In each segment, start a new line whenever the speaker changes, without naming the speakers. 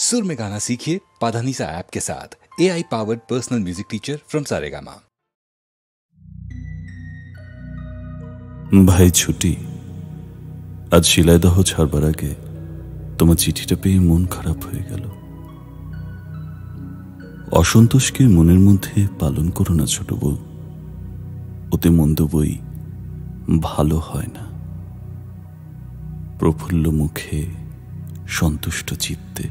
सुर में गाना सीखिए पाधानीसा ऐप के साथ। AI powered personal music teacher from Saregama.
ভাই ছুটি, আজ শিলাইদহ ছাড়বার আগে তোমার চিঠিটা পেয়ে মন খারাপ হয়ে গেল। অসন্তোষকে মনের মধ্যে পালন করো না ছোট বউ, ওতে মন্দ বই ভালো হয় না। প্রফুল্ল মুখে সন্তুষ্ট চিত্তে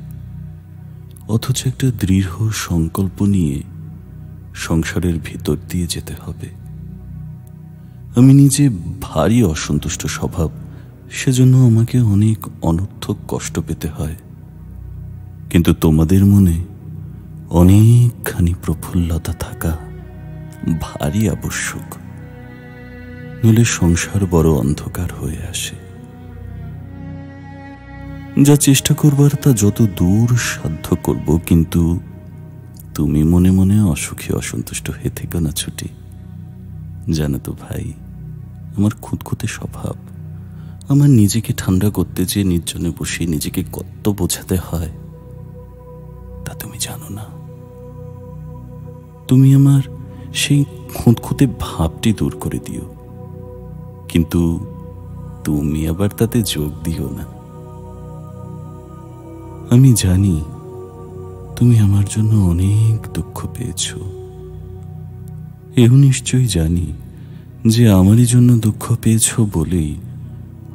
অথচ একটা দৃঢ় সংকল্প নিয়ে সংসারের ভিতর দিয়ে যেতে হবে। আমি নিজে ভারী অসন্তুষ্ট স্বভাব, সেজন্য আমাকে অনেক অনর্থক কষ্ট পেতে হয়, কিন্তু তোমাদের মনে অনেকখানি প্রফুল্লতা থাকা ভারী আবশ্যক, নইলে সংসার বড় অন্ধকার হয়ে আসে। যা চেষ্টা করবার তা যত দূর সাধ্য করব, কিন্তু তুমি মনে মনে অসুখী অসন্তুষ্ট হয়ে থেকো না ছুটি। জানো তো ভাই, আমার খুঁতখুঁতে স্বভাব, আমার নিজেকে ঠান্ডা করতে চেয়ে নির্জনে বসে নিজেকে কত বোঝাতে হয় তা তুমি জানো না। তুমি আমার সেই খুঁতখুঁতে ভাবটি দূর করে দিও, কিন্তু তুমি আবার তাতে যোগ দিও না। আমি জানি তুমি আমার জন্য অনেক দুঃখ পেয়েছ, এও নিশ্চয়ই জানি যে আমারই জন্য দুঃখ পেয়েছ বলেই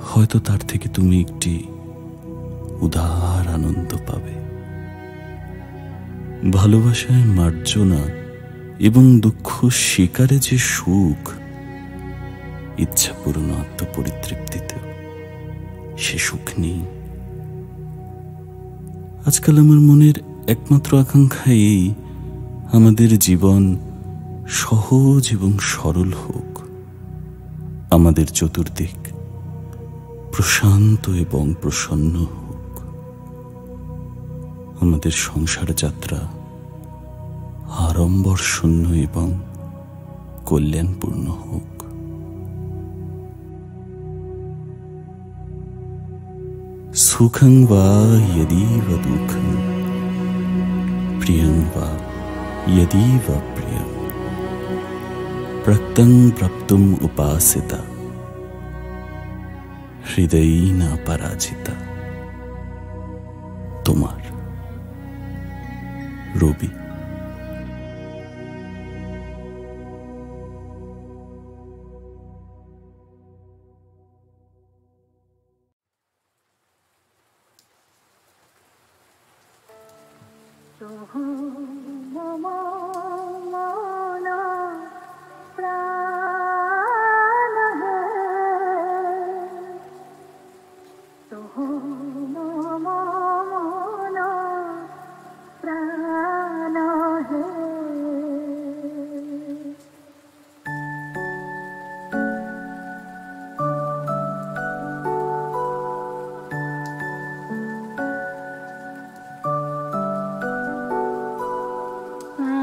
হয়তো তার থেকে তুমি একটি উদার আনন্দ পাবে। ভালোবাসায় মার্জনা এবং দুঃখ স্বীকারে যে সুখ, ইচ্ছাপূর্ণ আত্মপরিতৃপ্তিতে সে সুখ নেই। আজকাল আমার মনের একমাত্র আকাঙ্ক্ষা এই, আমাদের জীবন সহজ এবং সরল হোক, আমাদের চতুর্দিক প্রশান্ত এবং প্রসন্ন হোক, আমাদের সংসার যাত্রা আড়ম্বর শূন্য এবং কল্যাণপূর্ণ হোক। সুখং বা যদিব দুঃখং, প্রিয়ং বা যদিব প্রিয়ং, প্রক্তং প্রাপ্তুম উপাসিতা, হৃদয়ীনা পরাজিতা। তোমার রবি।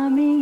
আমি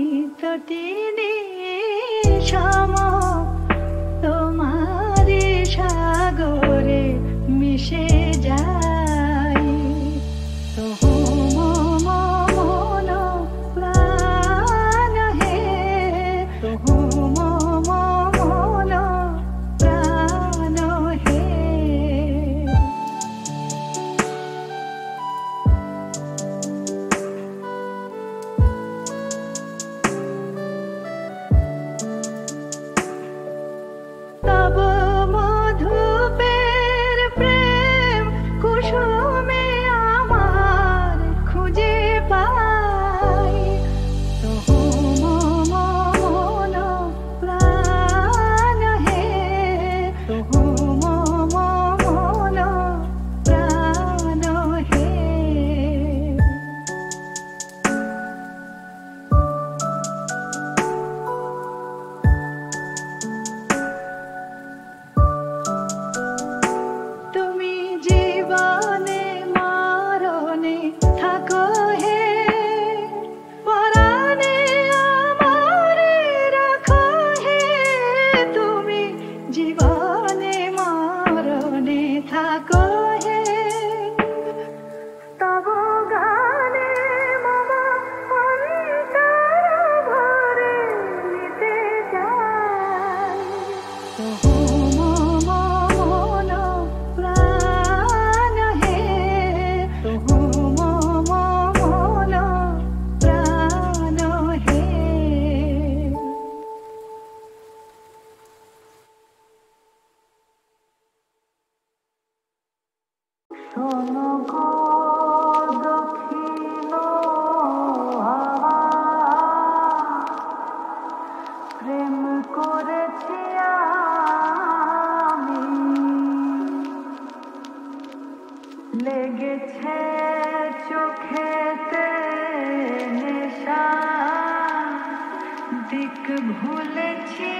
ভুলেছি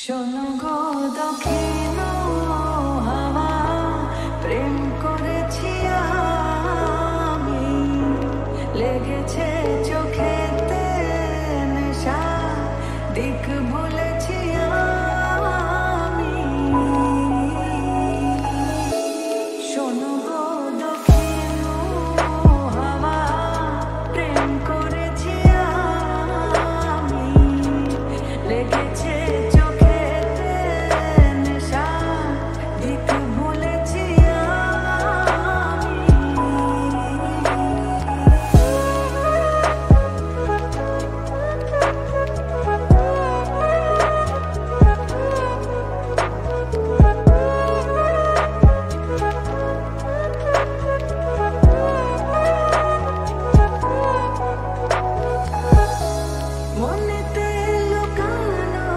শোনো গো দক্ষিণ হাওয়া প্রেম করেছি আমি লেগেছে চোখেতে নেশা দিক ভুলেছি আমি শোনো গো দক্ষিণ হাওয়া প্রেম করেছি আমি লেগেছে মনেতে লুকানো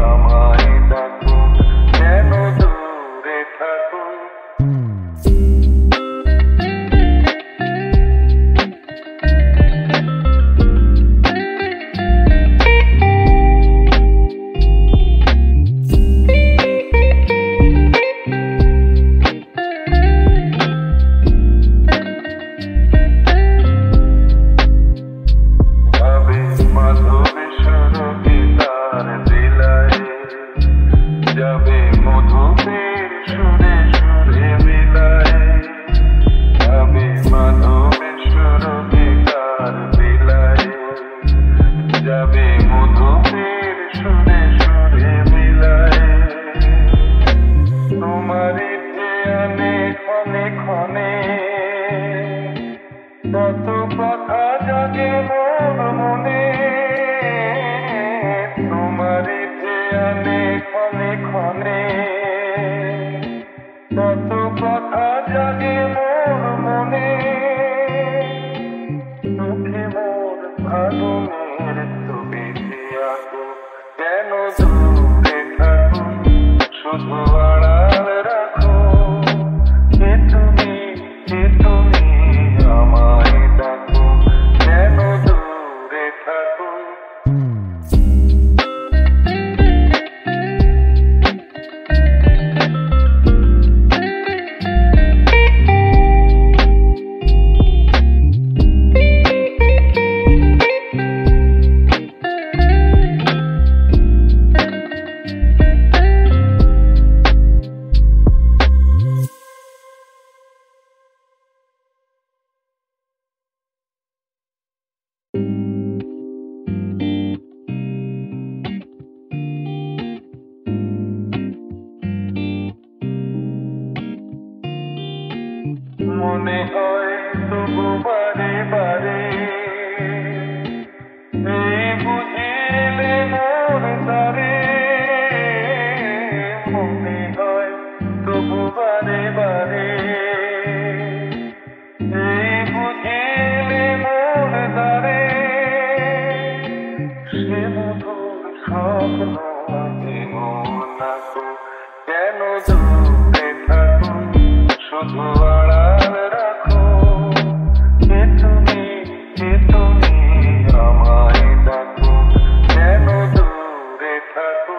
আমায় ডাকো কেন দূরে থাকো যাবে মধুপের সুরে সুরে মিলায় যাবে মাধবের সুরবিকার বিলায় যাবে মধুপের সুরে সুরে মিলায় তোমারই ধ্যানে ক্ষণে ক্ষণে কত কথা জাগে মোর মনে তোমারই ধ্যানে ক্ষণে ক্ষণে কত কথা জাগে মোর মনে চোখে মোর ভাগনের ছবি আঁকো কেন দূরে থাকো শুধু আড়াল রাখো কে তুমি আমায় ডাকো কেন দূরে থাকো মনে হয় তবু বারে বারে এই বুঝিলে মোর তারে মনে হয় তবু বারে বারে এই বুঝিলে মোর তারে সে মধুর স্বপ্ন নাকো কেন দূরে থাকো শুধু আড়াল রাখো কে তুমি আমায় ডাকো কেন দূরে থাকো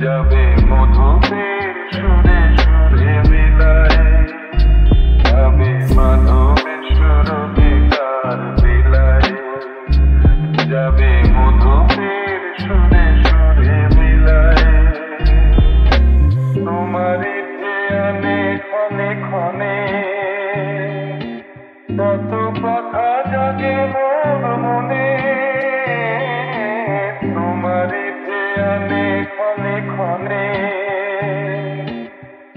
যাবে মধুপের সুরে সুরে মিলায় যাবে মাধবের সুরবিকার বিলায় যাবে মধুপের সুরে সুরে মিলায় তোমারই ধ্যানে ক্ষণে ক্ষণে কত কথা জাগে মোর মনে তোমারই ধ্যানে ক্ষণে ক্ষণে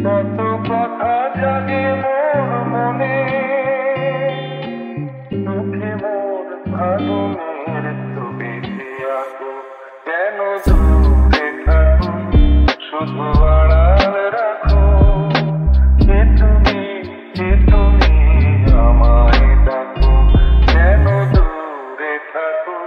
কত কথা জাগে মোর মনে চোখে মোর ভাগনের ছবি আঁকো কেন দূরে থাকো শুধু আড়াল রাখো কে তুমি আমায় ডাকো কেন দূরে থাকো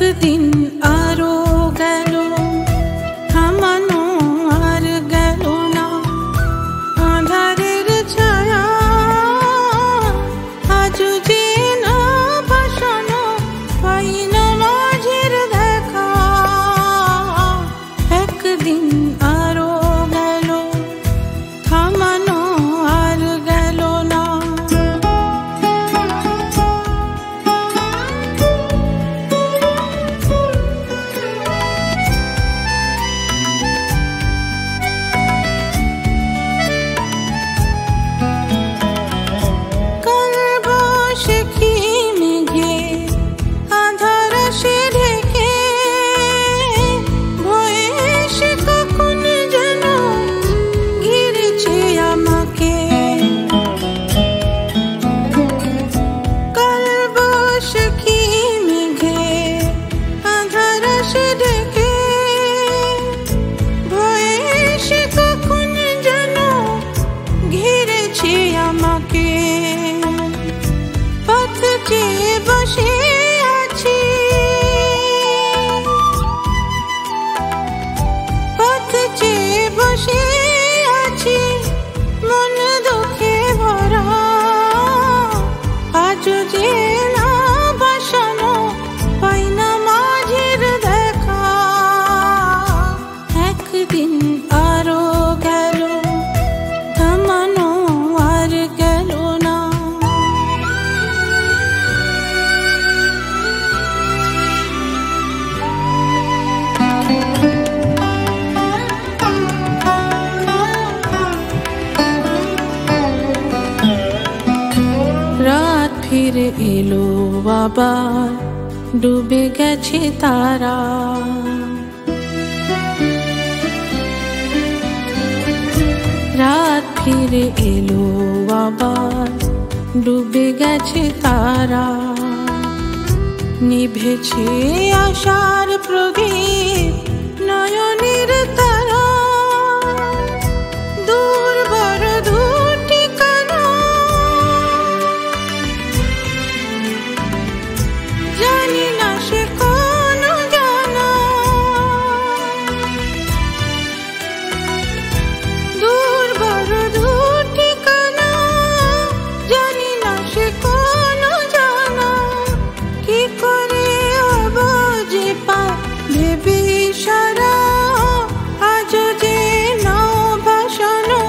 একদিন আরো গেল, থামানো আর গেল না, আঁধারের ছায়া আজ যে না ভাসানো, পাই না মাঝের দেখা। একদিন আরো গেল, থামানো আর গেল না। কাল বৈশাখী মেঘে আঁধার সে ঢেকে, ভয়ে সে কখন যেন ঘিরেছে আমাকে। কাল বৈশাখী মেঘে আঁধার সে ঢেকে, ভয়ে সে কখন যেন ঘিরেছে আমাকে। পথ চেয়ে বসে আছি, পথ চেয়ে বসে আছি, মন দুঃখে ভরা, আজ যে না ভাসানো, পাই না মাঝের দেখা। একদিন আরো গেল, থামানো আর গেল না। রাত ফিরে এলো আবার, ডুবে গেছে তারা। রাত ফিরে এলো আবার, ডুবে গেছে তারা। নিভেছে আশার প্রদীপ, নয়নের তারা। দূর বড় দূর ঠিকানা, জানি না সে কোন জানা। দূর বড় দূর ঠিকানা, জানি না সে কোন জানা। কি করে আবাজে পা ভেবে সারা, আজ যে নাও ভাসানো,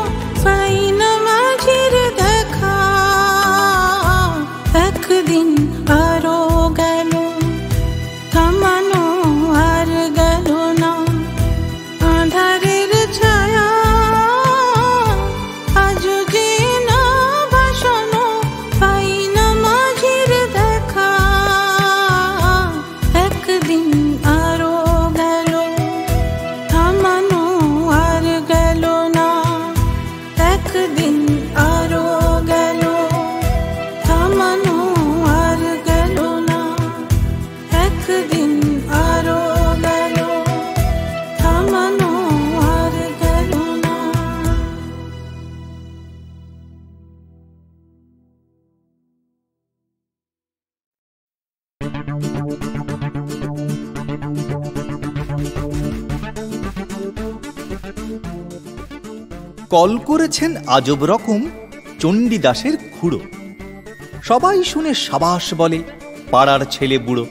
পাই না মাঝের দেখা। একদিন আরো গেল, থামানো আর গেল না, আঁধারের ছায়া আজ যে না ভাসানো, পাই না মাঝের দেখা। একদিন আরো গেল, থামানো আর গেল না। একদিন আরো গেল, থামানো আর গেল না। একদিন আরো গেল, থামানো আর গেল না।
কল করেছেন আজব রকম চণ্ডীদাসের খুড়ো। সবাই শুনে সাবাস বলে, পাড়ার ছেলে বুড়ো।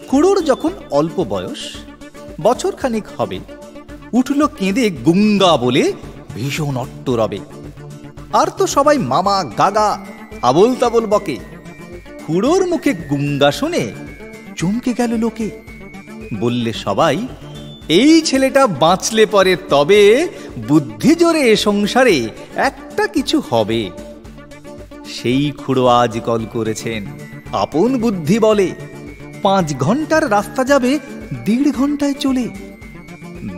খুড়োর যখন অল্প বয়স, বছরখানেক হবে, উঠল কেঁদে গুঙ্গা বলে ভীষণ অট্ট রবে। আর তো সবাই মামা গাগা আবোল তাবোল বকে। খুড়োর মুখে গুঙ্গা শুনে চমকে গেল লোকে। বললে সবাই, এই ছেলেটা বাঁচলে পরে তবে বুদ্ধি জোরে এ সংসারে একটা কিছু হবে। সেই খুড়ো আজ কল করেছেন, আপন বুদ্ধি বলে 5 ঘন্টার রাস্তা যাবে 1.5 ঘন্টায় চলে।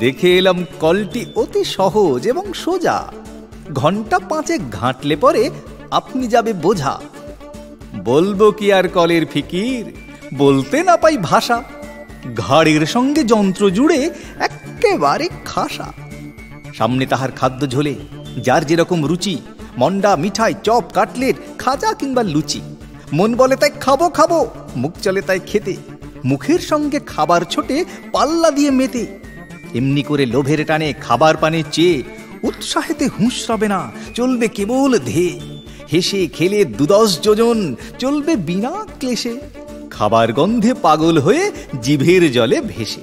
দেখে এলাম কলটি অতি সহজ এবং সোজা, ঘন্টা 5 ঘাঁটলে পরে আপনি যাবে বোঝা। বলবো কি আর কলের ফিকির, বলতে না পাই ভাষা। ঘাড়ের সঙ্গে যন্ত্র জুড়ে একেবারে খাসা। সামনে তাহার খাদ্য ঝোলে যার যেরকম রুচি, মন্ডা, মিঠাই, চপ, কাটলেট, খাজা কিংবা লুচি। মন বলে তাই খাবো খাবো, মুখ চলে তাই খেতে। মুখের সঙ্গে খাবার ছোটে পাল্লা দিয়ে মেতে। এমনি করে লোভের টানে খাবার পানে চেয়ে উৎসাহেতে হুঁশ রবে না, চলবে কেবল ধেয়ে। হেসে খেলে ২-১০ যোজন চলবে বিনা ক্লেশে। খাবার গন্ধে পাগল হয়ে জিভের জলে ভেসে।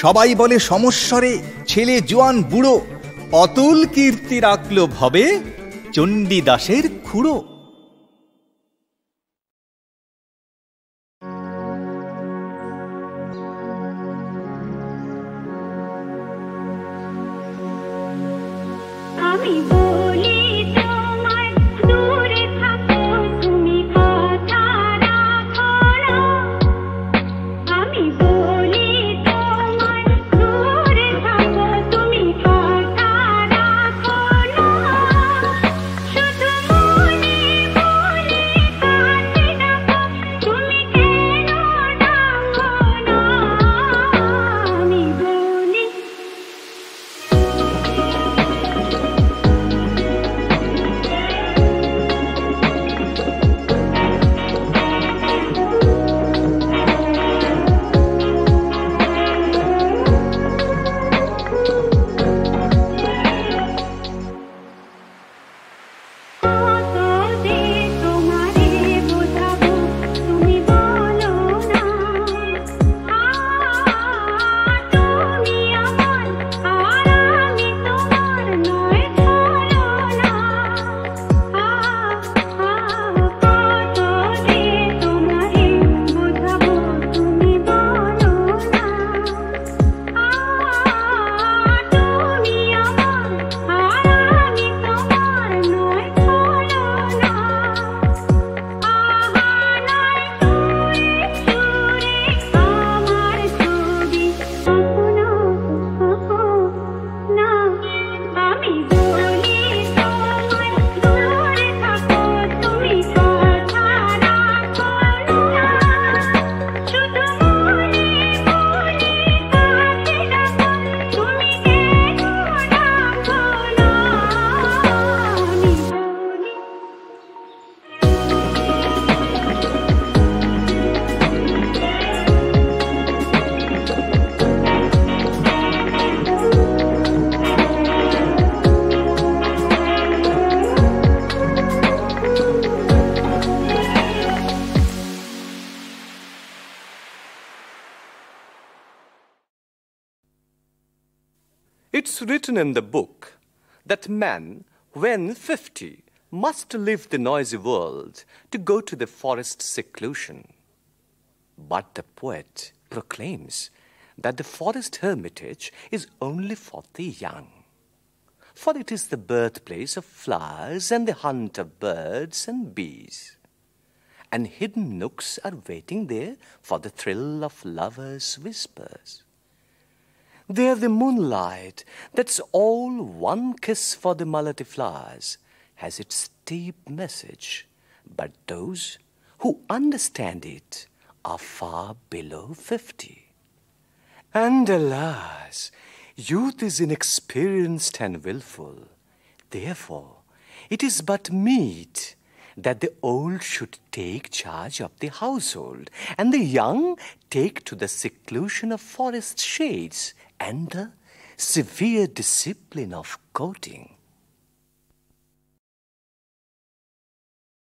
সবাই বলে সমস্বরে, ছেলে জোয়ান বুড়ো, অতুল কীর্তি রাখল ভবে চণ্ডীদাসের খুড়ো।
আমি বলি তোমায় দূরে থাকো, তুমি কথা রাখো না। আমি বলি তোমায় দূরে থাকো, তুমি কথা রাখো না। শুধু মনে মনে কাছে ডাকো, তুমি কেন ডাকো না? আমি বলি কত যে তোমারে বোঝাবো, তুমি বলো না। তুমি আমার আর আমি তোমার নয়, বলো না। কত যে তোমারে বোঝাবো, তুমি বলো না। তুমি আমার আর আমি তোমার নয়, বলো না। নয় সুরে সুরে আমার ছবি কখনো না। আমি বলি তোমায় দূরে থাকো, তুমি কথা রাখো না। শুধু মনে মনে কাছে ডাকো, তুমি কেন ডাকো না? আমি বলি
It's written in the book that man, when 50, must leave the noisy world to go to the forest seclusion. But the poet proclaims that the forest hermitage is only for the young. For it is the birthplace of flowers and the hunt of birds and bees. And hidden nooks are waiting there for the thrill of lovers' whispers. There the moonlight, that's all one kiss for the malati flowers, has its deep message, but those who understand it are far below 50. And alas, youth is inexperienced and willful. Therefore, it is but meet that the old should take charge of the household, and the young take to the seclusion of forest shades and the severe discipline of courting.